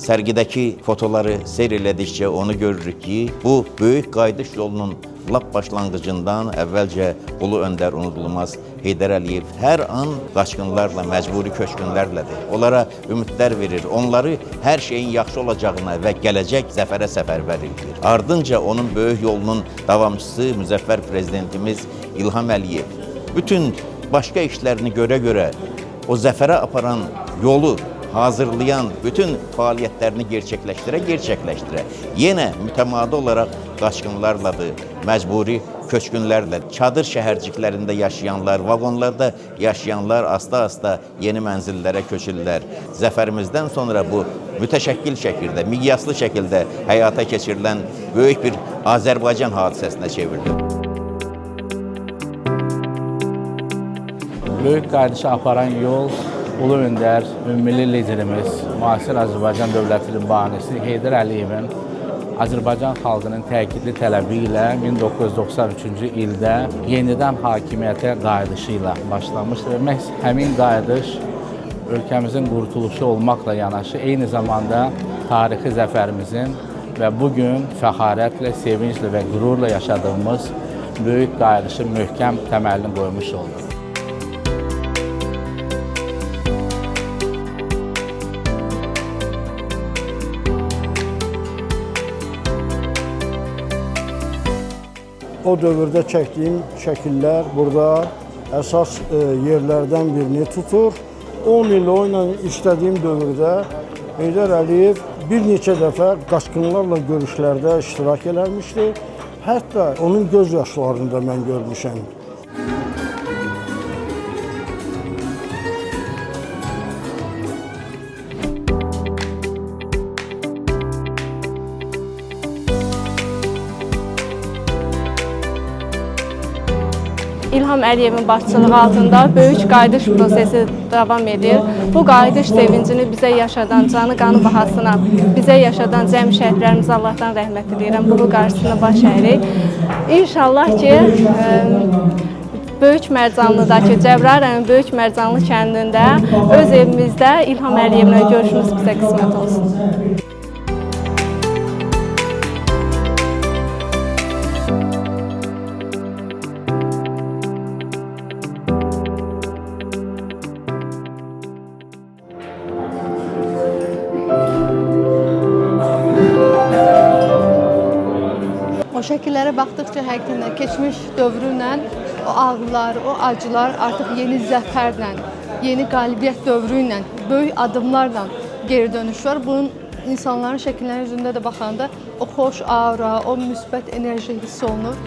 Sərgidəki fotoları seyr elədikcə onu görürük ki, bu böyük qayıdış yolunun lap başlanğıcından əvvəlcə Ulu Öndər unudulmaz Heydər Əliyev hər an qaçqınlarla, məcburi köçkünlərlədir. Onlara ümidlər verir, onları hər şeyin yaxşı olacağına və gələcək zəfərə səfərbər edir. Ardınca onun böyük yolunun davamçısı müzəffər prezidentimiz İlham Əliyev bütün başqa işlərini görə o zəfərə aparan yolu hazırlayan bütün fəaliyyətlərini gerçəkləşdirə yenə mütəmadi olaraq qaçqınlarladır, məcburi köçkünlərlə, çadır şəhərciklərində yaşayanlar, vaqonlarda yaşayanlar asta-asta yeni mənzillərə köçürlər. Zəfərimizdən sonra bu mütəşəkkil şəkildə, miqyaslı şəkildə həyata keçirilən böyük bir Azərbaycan hadisəsinə çevrildi. Böyük qayıdışı aparan yol Ulu Öndər, ümummilli liderimiz, müasir Azərbaycan dövlətinin banisi Heydər Əliyevin Azərbaycan xalqının təkidli tələbi ilə 1993-cü ildə yenidən hakimiyyətə qayıdışı ilə başlamışdır və məhz həmin qayıdış ölkəmizin qurtuluşu olmaqla yanaşı, eyni zamanda tarixi zəfərimizin və bugün fəxarətlə, sevinclə və qürurla yaşadığımız böyük qayıdışın möhkəm təməlini qoymuş oldu. O dövrdə çəkdiyim şəkillər burada əsas yerlərdən birini tutur. 10 il oyla işlədiyim dövrdə Heydər Əliyev bir neçə dəfə qaçqınlarla görüşlərdə iştirak eləmişdi. Hətta onun göz yaşlarını da mən görmüşəm. İlham Əliyevin başçılığı altında böyük qayıdış prosesi davam edir. Bu qayıdış sevincini bizə yaşadan, canı qanı bahasına bizə yaşadan cəmi şəhidlərimizə Allahdan rəhmət diləyirəm. Bunun qarşısına baş əyirik. İnşallah ki, Böyük Mərcanlıdakı Cəbrayılın Böyük Mərcanlı kəndində öz evimizdə İlham Əliyevlə görüşümüz bizə qismət olsun. O şəkillərə baxdıqca həqiqətən keçmiş dövrünlə o ağrılar, o acılar artıq yeni zəfərlə, yeni qalibiyyət dövrü ilə, böyük adımlarla geri dönüş var. Bunun insanların şəkillərinin üzündə də baxanda o xoş aura, o müsbət enerji hiss olunur.